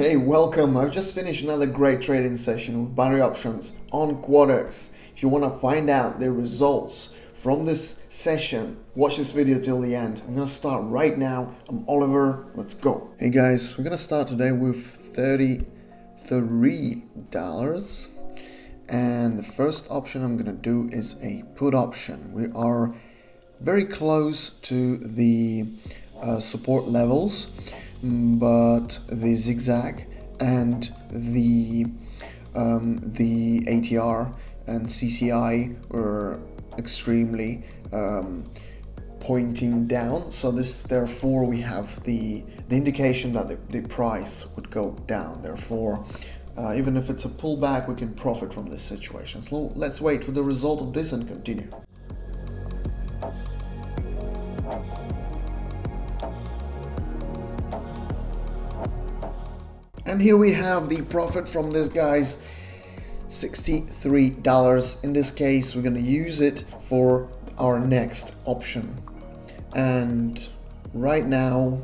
Hey, welcome. I've just finished another great trading session with binary options on Quotex. If you want to find out the results from this session, watch this video till the end. I'm going to start right now. I'm Oliver. Let's go. Hey guys, we're going to start today with $33. And the first option I'm going to do is a put option. We are very close to the support levels, but the zigzag and the ATR and CCI were extremely pointing down. So this, therefore, we have the indication that the price would go down. Therefore, even if it's a pullback, we can profit from this situation. So let's wait for the result of this and continue. And here we have the profit from this, guys, $63. In this case, we're going to use it for our next option. And right now,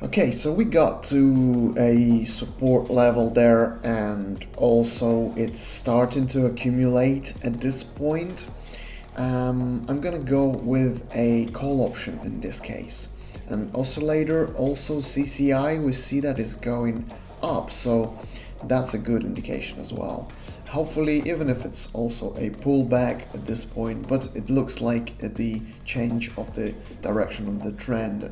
okay, so we got to a support level there, and also it's starting to accumulate at this point. I'm going to go with a call option in this case. And oscillator, also CCI, we see that is going up, so that's a good indication as well. Hopefully, even if it's also a pullback at this point, but it looks like the change of the direction of the trend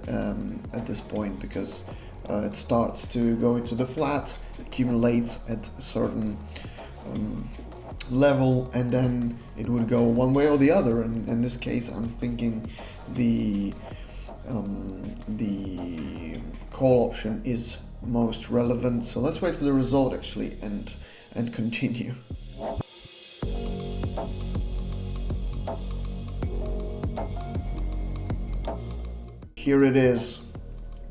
at this point, because it starts to go into the flat, accumulates at a certain level, and then it would go one way or the other. And in this case, I'm thinking the call option is most relevant. So let's wait for the result actually and continue. Here it is.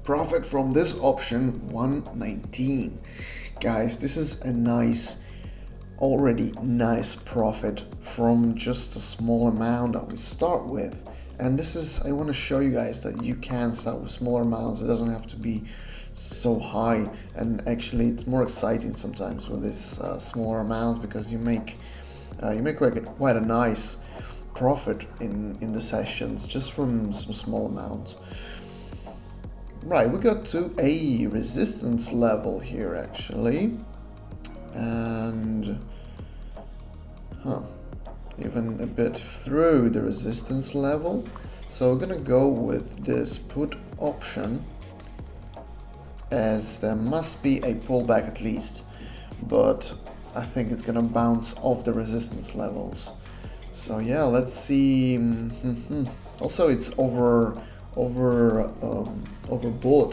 Profit from this option, 119. Guys, this is a already nice profit from just a small amount that we start with. And this is, I want to show you guys that you can start with smaller amounts. It doesn't have to be so high, and actually it's more exciting sometimes with this smaller amounts, because you make quite a nice profit in the sessions just from some small amounts. Right, we got to a resistance level here actually, and even a bit through the resistance level. So we're gonna go with this put option, as there must be a pullback at least, but I think it's gonna bounce off the resistance levels. So yeah, let's see. Also, it's overbought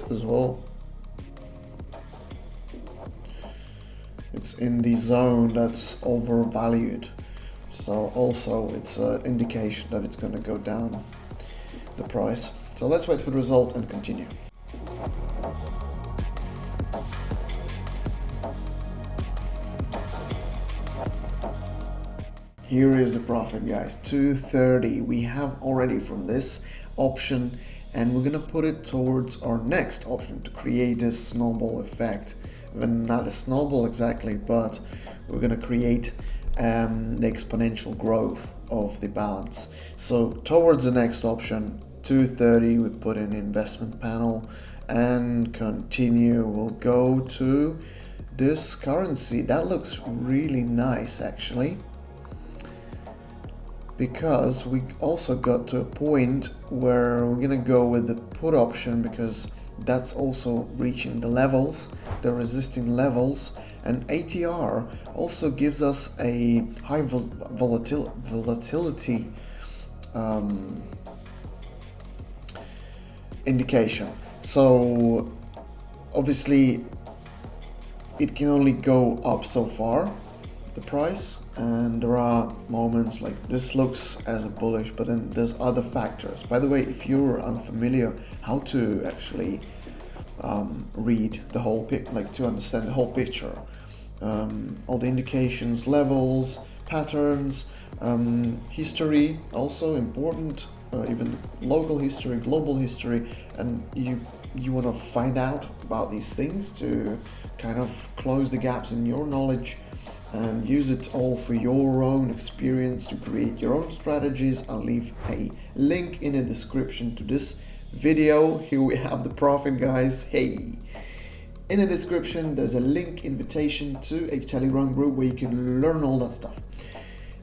as well. It's in the zone that's overvalued. So also it's an indication that it's going to go down, the price. So let's wait for the result and continue. Here is the profit, guys, 230. We have already from this option, and we're going to put it towards our next option to create this snowball effect. Well, not a snowball exactly, but we're going to create the exponential growth of the balance. So towards the next option, 230, we put in investment panel and continue. We'll go to this currency. That looks really nice actually, because we also got to a point where we're gonna go with the put option, because that's also reaching the levels, the resisting levels. And ATR also gives us a high volatility indication. So obviously it can only go up so far, the price, and there are moments like this looks as a bullish, but then there's other factors. By the way, if you're unfamiliar how to actually read the whole to understand the whole picture, all the indications, levels, patterns, history also important, even local history, global history, and you you want to find out about these things to kind of close the gaps in your knowledge and use it all for your own experience to create your own strategies, I'll leave a link in the description to this video. Here we have the profit, guys. Hey, in the description there's a link invitation to a Telegram group where you can learn all that stuff,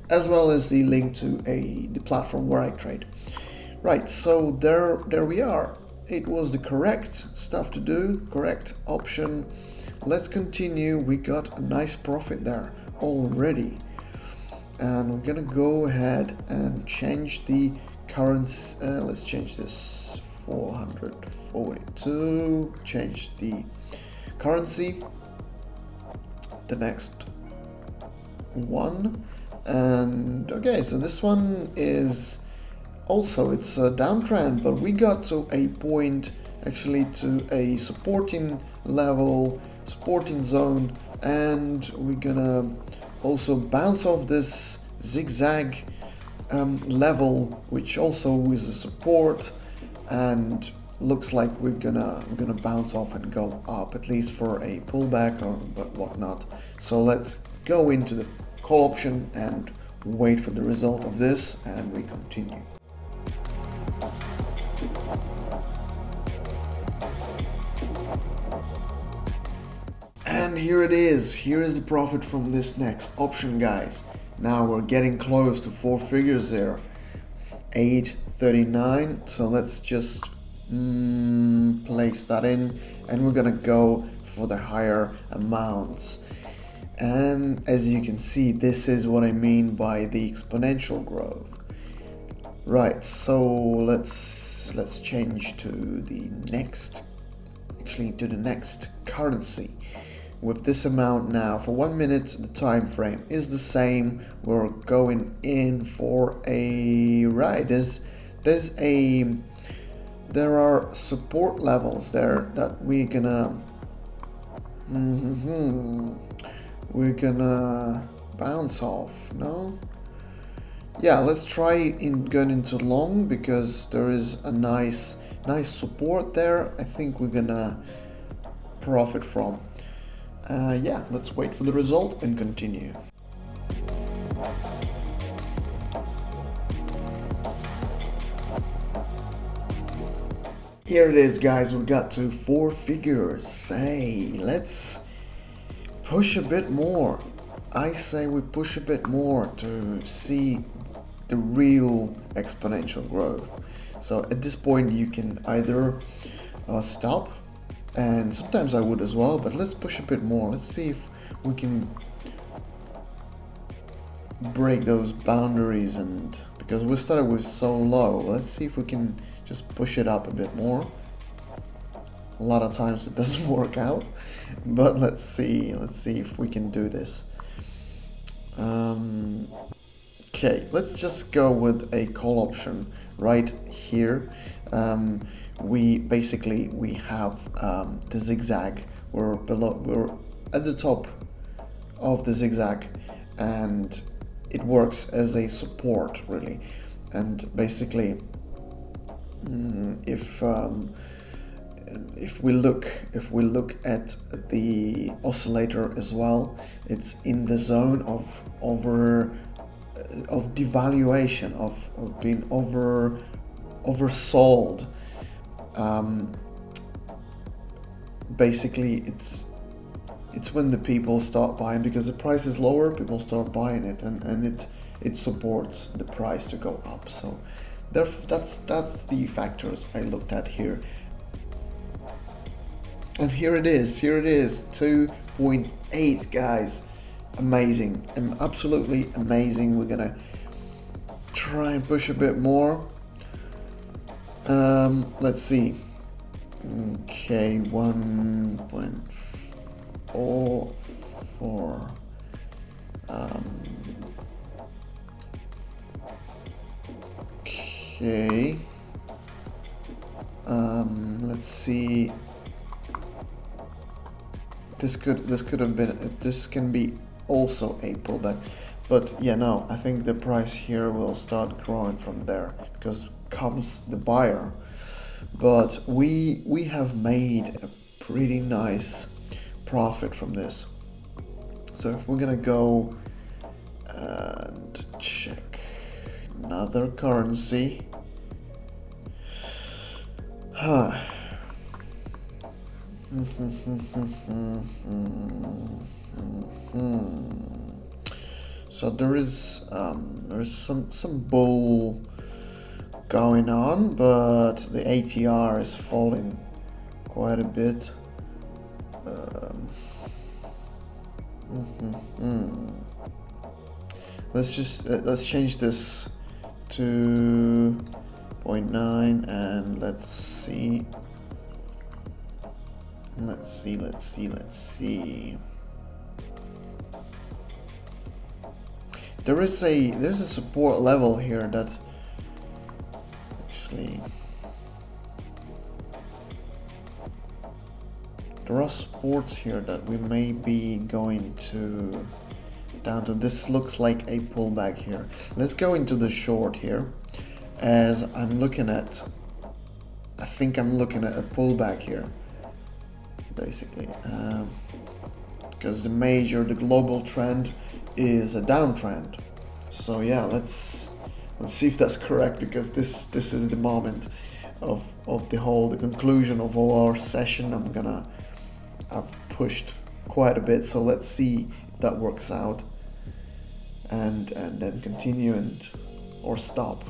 as well as the link to the platform where I trade. Right, so there we are. It was the correct stuff to do, correct option. Let's continue. We got a nice profit there already, and we're gonna go ahead and change the currency. Let's change this 442. Change the currency. The next one, and okay, so this one is also, it's a downtrend, but we got to a point, actually to a supporting level, supporting zone, and we're gonna also bounce off this zigzag level, which also is a support, and looks like we're gonna bounce off and go up, at least for a pullback or but whatnot. So let's go into the call option and wait for the result of this, and we continue. And here it is. Here is the profit from this next option, guys. Now we're getting close to 4 figures there. 839. So let's just place that in, and we're gonna go for the higher amounts. And as you can see, this is what I mean by the exponential growth. Right, so let's change to the next, actually to the next currency. With this amount now, for 1 minute, the time frame is the same. We're going in for a right. There are support levels there that we're gonna bounce off. No, yeah, let's try in going into long, because there is a nice support there. I think we're gonna profit from. Yeah, let's wait for the result and continue. Here it is, guys. We got to 4 figures. Hey, let's push a bit more. I say we push a bit more to see the real exponential growth. So at this point you can either stop, and sometimes I would as well, but let's push a bit more. Let's see if we can break those boundaries, and because we started with so low, let's see if we can just push it up a bit more. A lot of times it doesn't work out, but let's see if we can do this. Okay, let's just go with a call option right here. We have the zigzag. We're at the top of the zigzag, and it works as a support, really. And basically, if we look at the oscillator as well, it's in the zone of devaluation, of being oversold. Basically, it's when the people start buying, because the price is lower, people start buying it, and it supports the price to go up. So that's the factors I looked at here. And here it is 2.8, guys. Amazing, absolutely amazing. We're gonna try and push a bit more. Let's see. Okay, 1.44. Okay. Let's see. This can be also a pullback, but yeah, no, I think the price here will start growing from there, because comes the buyer. but we have made a pretty nice profit from this. So if we're gonna go and check another currency, so there is some bull going on, but the ATR is falling quite a bit. Let's change this to 0.9 and let's see. There's a support level here that actually there are supports here that we may be going to down to. This looks like a pullback here. Let's go into the short here, as I think I'm looking at a pullback here, basically, because the global trend is a downtrend. So yeah, let's see if that's correct, because this is the moment of the conclusion of all our session. I've pushed quite a bit, so let's see if that works out, and then continue or stop.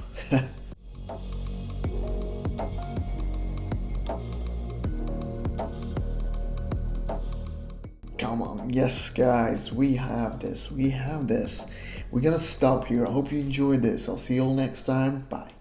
Come on, yes guys, we have this. We're gonna stop here. I hope you enjoyed this. I'll see you all next time. Bye.